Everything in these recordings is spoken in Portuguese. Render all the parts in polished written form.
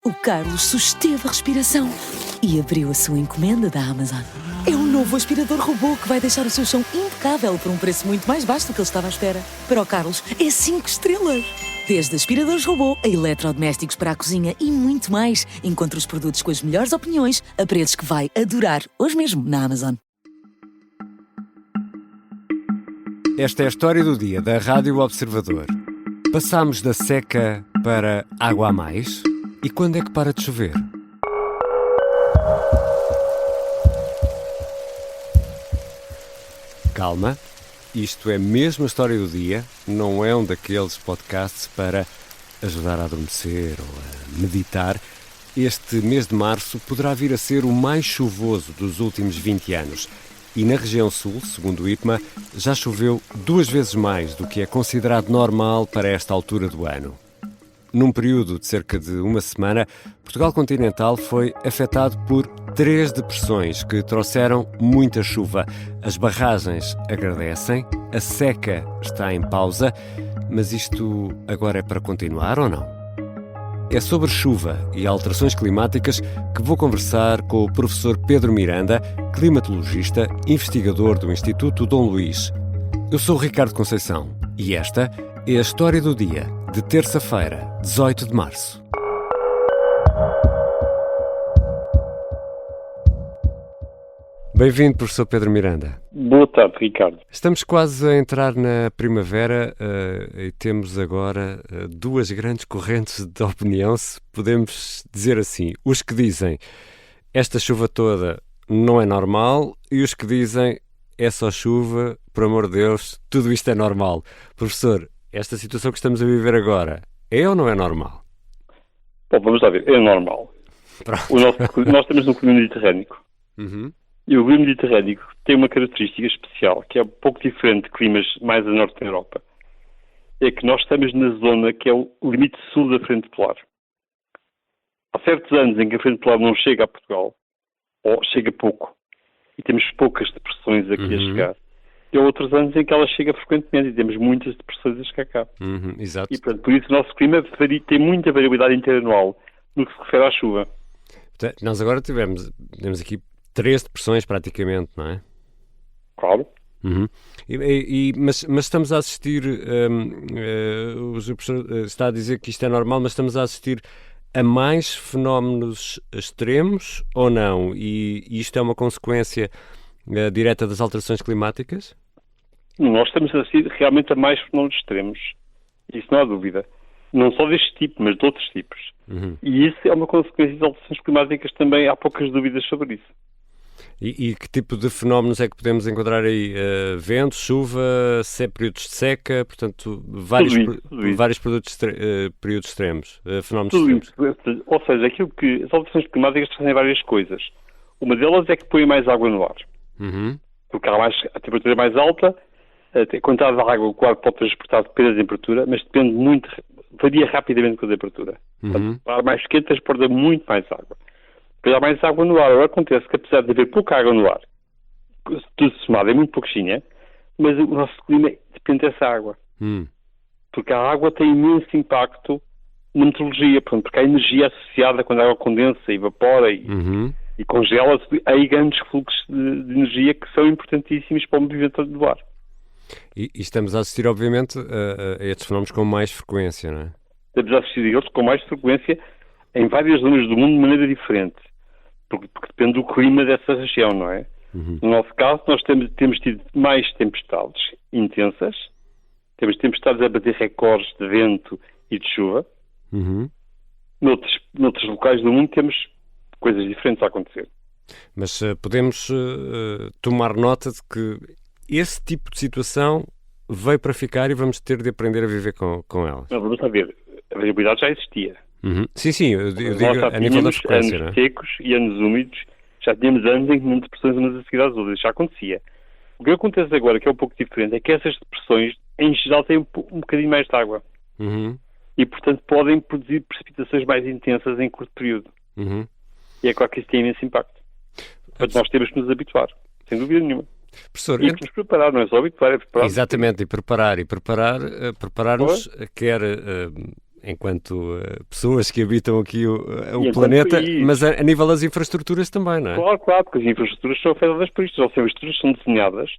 O Carlos susteve a respiração e abriu a sua encomenda da Amazon. É um novo aspirador robô que vai deixar o seu chão impecável por um preço muito mais baixo do que ele estava à espera. Para o Carlos, é 5 estrelas. Desde aspiradores robô a eletrodomésticos para a cozinha e muito mais. Encontre os produtos com as melhores opiniões a preços que vai adorar hoje mesmo na Amazon. Esta é a história do dia da Rádio Observador. Passámos da seca para água a mais? E quando é que para de chover? Calma, isto é mesmo a história do dia, não é um daqueles podcasts para ajudar a adormecer ou a meditar. Este mês de março poderá vir a ser o mais chuvoso dos últimos 20 anos. E na região sul, segundo o IPMA, já choveu 2 vezes mais do que é considerado normal para esta altura do ano. Num período de cerca de uma semana, Portugal continental foi afetado por 3 depressões que trouxeram muita chuva. As barragens agradecem, a seca está em pausa, mas isto agora é para continuar ou não? É sobre chuva e alterações climáticas que vou conversar com o professor Pedro Miranda, climatologista, investigador do Instituto Dom Luís. Eu sou o Ricardo Conceição e esta é a história do dia de terça-feira, 18 de março. Bem-vindo, professor Pedro Miranda. Boa tarde, Ricardo. Estamos quase a entrar na primavera e temos agora 2 grandes correntes de opinião, se podemos dizer assim. Os que dizem esta chuva toda não é normal e os que dizem é só chuva, por amor de Deus, tudo isto é normal. Professor, esta situação que estamos a viver agora é ou não é normal? Bom, vamos lá ver, é normal. Nós estamos no clima mediterrâneo. Uhum. E o clima mediterrâneo tem uma característica especial, que é um pouco diferente de climas mais a norte da Europa. É que nós estamos na zona que é o limite sul da frente polar. Há certos anos em que a frente polar não chega a Portugal, ou chega pouco, e temos poucas depressões aqui a chegar. E há outros anos em que ela chega frequentemente e temos muitas depressões a chegar cá. Exato. E, portanto, por isso o nosso clima tem muita variabilidade interanual no que se refere à chuva. Nós agora temos aqui 3 depressões praticamente, não é? Claro. Uhum. Mas estamos a assistir, o professor está a dizer que isto é normal, mas estamos a assistir a mais fenómenos extremos ou não? E isto é uma consequência direta das alterações climáticas? Nós estamos a assistir realmente a mais fenómenos extremos. Isso não há dúvida. Não só deste tipo, mas de outros tipos. E isso é uma consequência das alterações climáticas também. Há poucas dúvidas sobre isso. E que tipo de fenómenos é que podemos encontrar aí? Vento, chuva, períodos de seca, portanto, vários períodos extremos, fenómenos extremos. Isso. Ou seja, aquilo que as alterações climáticas fazem várias coisas. Uma delas é que põe mais água no ar. Porque a temperatura é mais alta, a quantidade de água que o ar pode transportar depende da temperatura, mas depende muito, varia rapidamente com a temperatura. Portanto, o ar mais quente transporta muito mais água. Depois há mais água no ar. Agora acontece que apesar de haver pouca água no ar, tudo somado é muito pouquinha, mas o nosso clima depende dessa água. Porque a água tem imenso impacto na meteorologia, porque há energia associada quando a água condensa, evapora e congela, há grandes fluxos de energia que são importantíssimos para o movimento do ar. E estamos a assistir, obviamente, a estes fenómenos com mais frequência, não é? Estamos a assistir a eles com mais frequência em várias zonas do mundo de maneira diferente. Porque depende do clima dessa região, não é? No nosso caso, nós temos tido mais tempestades intensas, temos tempestades a bater recordes de vento e de chuva. Noutros locais do mundo temos coisas diferentes a acontecer. Mas podemos tomar nota de que esse tipo de situação veio para ficar e vamos ter de aprender a viver com ela. Não, vamos lá ver. A variabilidade já existia. Sim, eu digo a nível da frequência. Anos secos e anos úmidos, já tínhamos anos em que não depressões umas a seguir às outras, já acontecia. O que acontece agora, que é um pouco diferente, é que essas depressões, em geral, têm um bocadinho mais de água. E, portanto, podem produzir precipitações mais intensas em curto período. E é claro que isso tem imenso impacto. Portanto, nós temos que nos habituar, sem dúvida nenhuma. Professor, e nos preparar, não é só habituar, é preparar. Exatamente, e preparar-nos, quer enquanto pessoas que habitam aqui o planeta, mas a nível das infraestruturas também, não é? Claro, porque as infraestruturas são afetadas por isto. As infraestruturas são desenhadas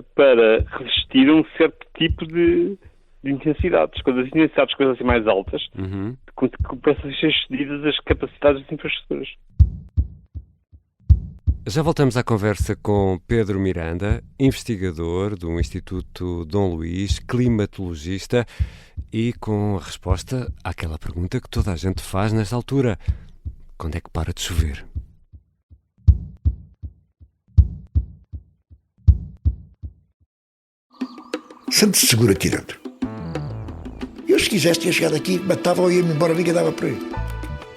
para resistir a um certo tipo de intensidades. Quando as intensidades coisas assim mais altas, começam a ser excedidas as capacidades das infraestruturas. Já voltamos à conversa com Pedro Miranda, investigador do Instituto Dom Luís, climatologista, e com a resposta àquela pergunta que toda a gente faz nesta altura: quando é que para de chover? Sente-se seguro aqui dentro. Eu, se quisesse, tinha chegado aqui, matava ou ia-me embora, ninguém dava por aí.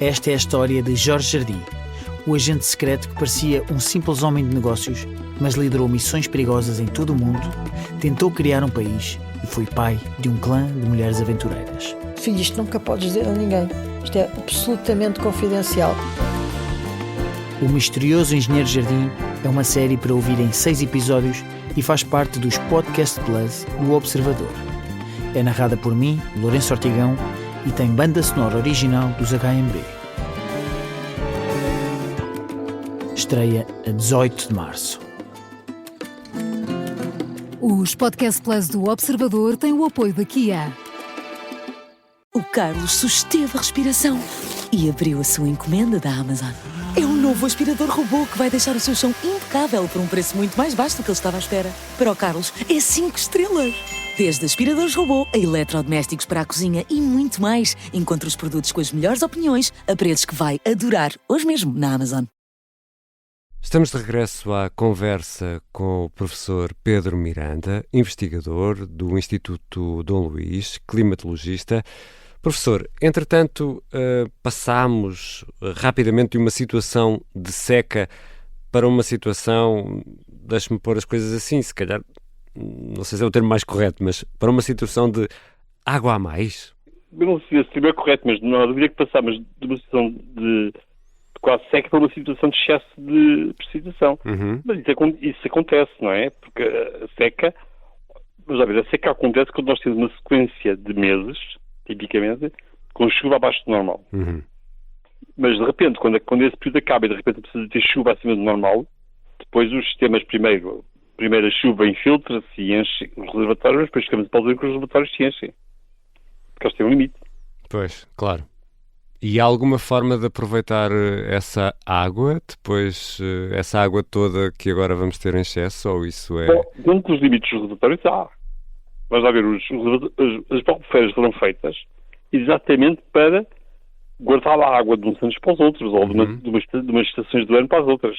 Esta é a história de Jorge Jardim, o agente secreto que parecia um simples homem de negócios, mas liderou missões perigosas em todo o mundo, tentou criar um país e foi pai de um clã de mulheres aventureiras. Filho, isto nunca podes dizer a ninguém. Isto é absolutamente confidencial. O Misterioso Engenheiro Jardim é uma série para ouvir em 6 episódios e faz parte dos Podcast Plus do Observador. É narrada por mim, Lourenço Ortigão, e tem banda sonora original dos HMB. Estreia a 18 de março. Os Podcast Plus do Observador têm o apoio da Kia. O Carlos susteve a respiração e abriu a sua encomenda da Amazon. É um novo aspirador robô que vai deixar o seu chão impecável por um preço muito mais baixo do que ele estava à espera. Para o Carlos, é 5 estrelas. Desde aspiradores robô a eletrodomésticos para a cozinha e muito mais. Encontre os produtos com as melhores opiniões a preços que vai adorar hoje mesmo na Amazon. Estamos de regresso à conversa com o professor Pedro Miranda, investigador do Instituto Dom Luís, climatologista. Professor, entretanto, passámos rapidamente de uma situação de seca para uma situação, deixe-me pôr as coisas assim, se calhar, não sei se é o termo mais correto, mas para uma situação de água a mais? Eu não sei se é correto, mas não há dúvida que passámos de uma situação de quase seca para uma situação de excesso de precipitação. Mas isso acontece, não é? Porque a seca, vamos lá ver, a seca acontece quando nós temos uma sequência de meses, tipicamente, com chuva abaixo do normal. Mas de repente, quando esse período acaba e de repente precisa ter chuva acima do normal, depois os sistemas primeiro a chuva infiltra-se e enche os reservatórios, mas depois ficamos a altura que os reservatórios se enchem. Porque eles têm um limite. Pois, claro. E há alguma forma de aproveitar essa água, depois essa água toda que agora vamos ter em excesso, ou isso é... Bom, dentro dos limites dos reservatórios há. Vamos lá ver, as albufeiras foram feitas exatamente para guardar a água de uns anos para os outros, ou de umas estações do ano para as outras.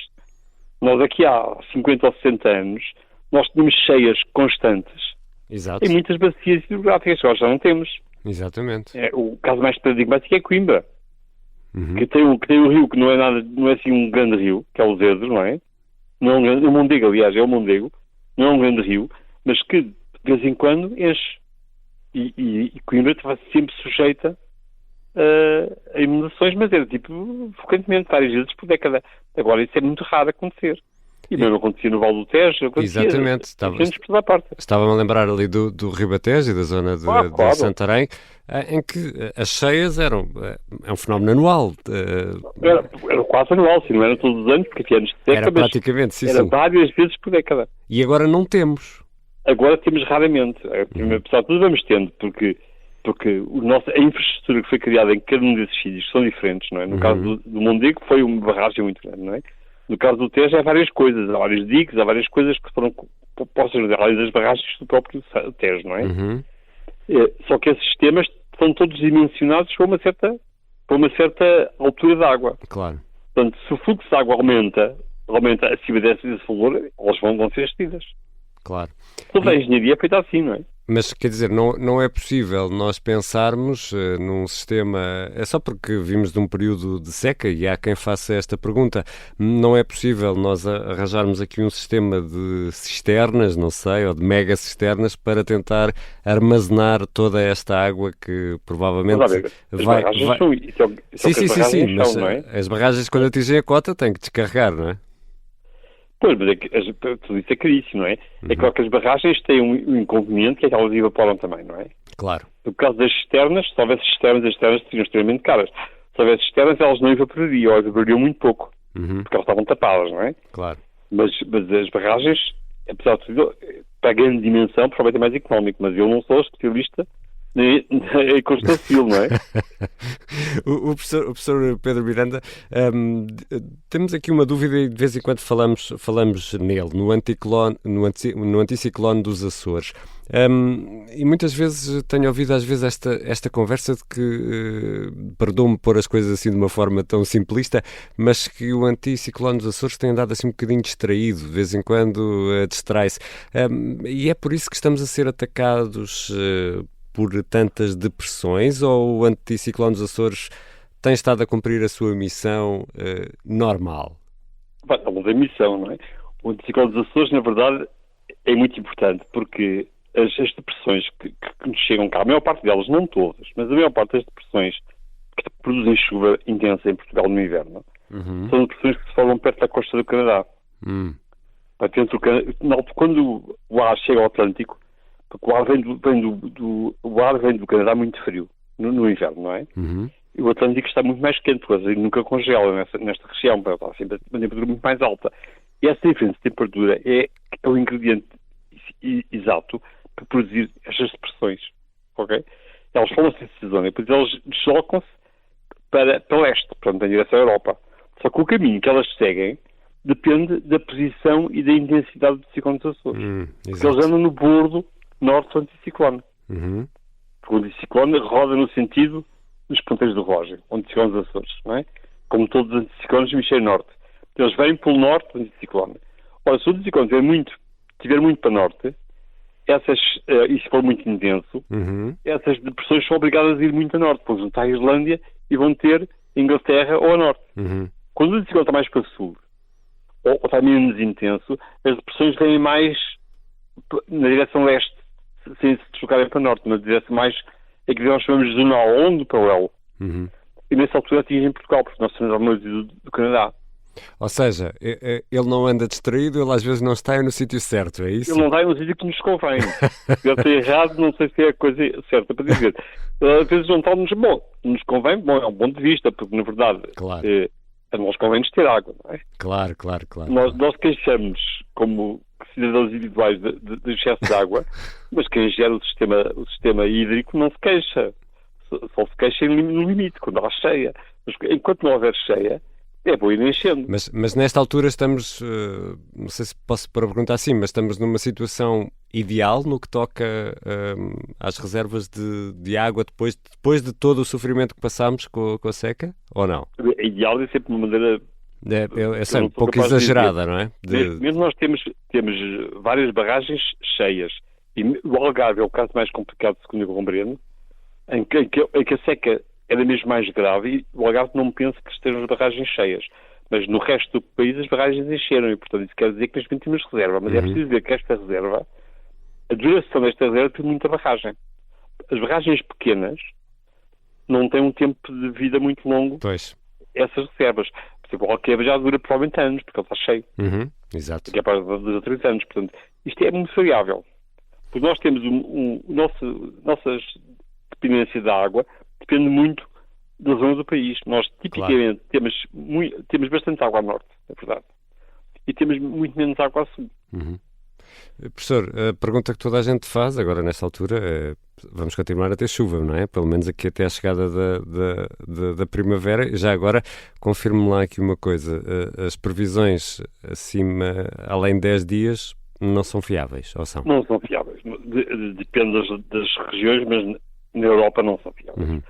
Nós aqui há 50 ou 60 anos, nós tínhamos cheias constantes. Exato. Em muitas bacias hidrográficas, agora já não temos. Exatamente. O caso mais paradigmático é Coimbra, que tem um rio que não é assim um grande rio, que é o Zedro, não é? Não é um grande, o Mondego, aliás, é o Mondego, não é um grande rio, mas que de vez em quando enche. E Coimbra estava sempre sujeita a inundações, mas era tipo frequentemente, várias vezes por década. Agora isso é muito raro acontecer. E mesmo acontecia no Vale do Tejo. Exatamente. Estava-me a lembrar ali do Ribatejo e da zona de Santarém, em que as cheias eram... É um fenómeno anual. Era quase anual, sim, não era todos os anos, porque havia anos de seca, era praticamente, sim, era várias vezes por década. E agora não temos. Agora temos raramente. Apesar de tudo vamos tendo, porque a infraestrutura que foi criada em cada um desses sítios que são diferentes, não é? No caso do Mondego foi uma barragem muito grande, não é? No caso do Tejo há várias coisas, há vários diques, há várias coisas que foram postas além das barragens do próprio Tejo, não é? Só que esses sistemas são todos dimensionados para uma certa altura de água. Claro. Portanto, se o fluxo de água aumenta acima desse valor, elas vão ser excedidas. Claro. Toda a engenharia é feita assim, não é? Mas, quer dizer, não é possível nós pensarmos num sistema... É só porque vimos de um período de seca e há quem faça esta pergunta. Não é possível nós arranjarmos aqui um sistema de cisternas, não sei, ou de mega cisternas para tentar armazenar toda esta água que provavelmente vai... Sim, mas as barragens quando atingem a cota têm que descarregar, não é? Pois, mas tudo isso é caríssimo, não é? É claro que as barragens têm um inconveniente, que é que elas evaporam também, não é? Claro. No caso das cisternas, se houvesse cisternas, as cisternas seriam extremamente caras. Se houvesse cisternas, elas não evaporariam, ou evaporariam muito pouco, porque elas estavam tapadas, não é? Claro. Mas as barragens, apesar de tudo, para a grande dimensão, provavelmente é mais económico, mas eu não sou especialista em construção civil, não é? O professor Pedro Miranda, temos aqui uma dúvida e de vez em quando falamos nele, no anticiclone dos Açores. E muitas vezes tenho ouvido esta conversa de que, perdoe-me pôr as coisas assim de uma forma tão simplista, mas que o anticiclone dos Açores tem andado assim um bocadinho distraído, de vez em quando distrai-se. E é por isso que estamos a ser atacados por tantas depressões, ou o anticiclone dos Açores tem estado a cumprir a sua missão normal? Não tem missão, não é? O anticiclone dos Açores, na verdade, é muito importante, porque as depressões que nos chegam cá, a maior parte delas, não todas, mas a maior parte das depressões que produzem chuva intensa em Portugal no inverno, são depressões que se formam perto da costa do Canadá. Quando o ar chega ao Atlântico, porque o ar vem do Canadá muito frio, no inverno, não é? E o Atlântico está muito mais quente, porque nunca congela nesta região, está sempre a temperatura muito mais alta. E essa diferença de temperatura é o ingrediente exato para produzir estas depressões, ok? Elas formam-se nessa zona e depois elas deslocam-se para leste, portanto, em direção à Europa. Só que o caminho que elas seguem depende da posição e da intensidade do ciclone dos Açores. Porque eles andam no bordo norte do anticiclone. Porque o anticiclone roda no sentido dos ponteiros do relógio, o anticiclone dos Açores, não é? Como todos os anticiclones do hemisfério norte. Eles vêm pelo norte do anticiclone. Ora, se o anticiclone estiver muito para norte, e se for muito intenso, essas depressões são obrigadas a ir muito a norte, porque vão estar a Islândia e vão ter Inglaterra ou a norte. Quando o anticiclone está mais para sul, ou está menos intenso, as depressões vêm mais na direção leste, sem se deslocarem para norte, na direção mais, é que nós chamamos de zonal, ou do paralelo. E nessa altura atingem Portugal, porque nós estamos ao meio do Canadá. Ou seja, ele não anda distraído, ele às vezes não está no sítio certo, é isso? Ele não está no sítio que nos convém. Se ele está errado, não sei se é a coisa certa para dizer. Às vezes não está-nos bom. Nos convém, bom, é um ponto de vista, porque na verdade a nós convém-nos ter água, não é? Claro. Nós queixamos como cidadãos individuais de excesso de água, mas quem gera o sistema hídrico não se queixa. Só se queixa no limite, quando há cheia. Mas enquanto não houver cheia, é bom ir enchendo. Mas nesta altura estamos, não sei se posso perguntar assim, mas estamos numa situação ideal no que toca às reservas de água depois de todo o sofrimento que passámos com a seca, ou não? É ideal, é sempre uma maneira... É sempre um pouco exagerada, não é? Mesmo nós temos várias barragens cheias, e o Algarve é o caso mais complicado, segundo eu compreendo, em que a seca era mesmo mais grave, e o Algarve não pensa que estejam as barragens cheias. Mas no resto do país as barragens encheram, e portanto isso quer dizer que nós temos reserva. Mas é preciso ver que esta reserva, a duração desta reserva tem muita barragem. As barragens pequenas não têm um tempo de vida muito longo, essas reservas. Por exemplo, o Alqueva já dura provavelmente anos, porque ele está cheio. Exato. Que é para 2 ou 3 anos. Portanto, isto é muito variável. Porque nós temos nossa dependência da água depende muito da zona do país. Nós, tipicamente, temos bastante água a norte, é verdade. E temos muito menos água a sul. Professor, a pergunta que toda a gente faz agora nesta altura é: vamos continuar a ter chuva, não é? Pelo menos aqui até a chegada da primavera. Já agora, confirme-me lá aqui uma coisa: as previsões acima, além de 10 dias, não são fiáveis, ou são? Não são fiáveis. Depende das regiões, mas na Europa não são fiáveis.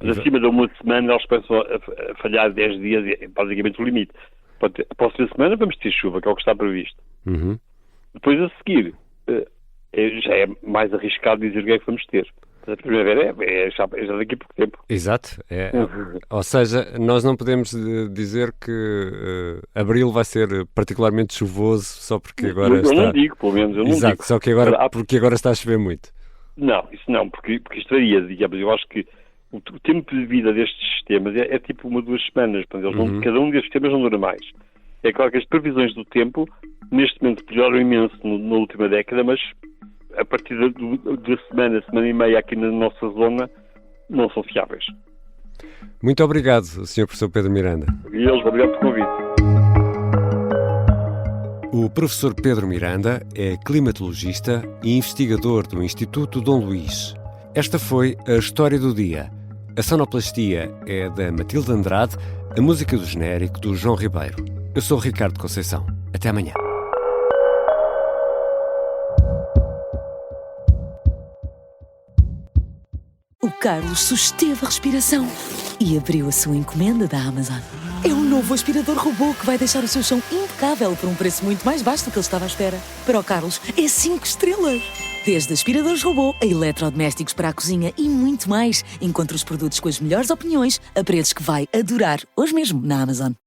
Mas acima de uma semana eles pensam a falhar 10 dias, é basicamente o limite. A próxima semana vamos ter chuva, que é o que está previsto. Depois a seguir, já é mais arriscado dizer o que é que vamos ter. Mas a primavera é já daqui a pouco tempo. Exato. Ou seja, nós não podemos dizer que abril vai ser particularmente chuvoso só porque agora eu não digo, pelo menos. Eu não digo. Só que agora, porque agora está a chover muito. Não, isso não, porque isto varia, digamos. Eu acho que o tempo de vida destes sistemas é tipo 1 ou 2 semanas. Portanto, cada um destes sistemas não dura mais. É claro que as previsões do tempo, neste momento, melhoram imenso na última década, mas a partir de semana e meia aqui na nossa zona, não são fiáveis. Muito obrigado, Sr. Professor Pedro Miranda. E eles, obrigado pelo convite. O professor Pedro Miranda é climatologista e investigador do Instituto Dom Luís. Esta foi a História do Dia. A sonoplastia é da Matilde Andrade, a música do genérico do João Ribeiro. Eu sou o Ricardo Conceição. Até amanhã. O Carlos susteve a respiração e abriu a sua encomenda da Amazon. É um novo aspirador robô que vai deixar o seu chão impecável por um preço muito mais baixo do que ele estava à espera. Para o Carlos, é 5 estrelas. Desde aspiradores robô a eletrodomésticos para a cozinha e muito mais. Encontre os produtos com as melhores opiniões a preços que vai adorar hoje mesmo na Amazon.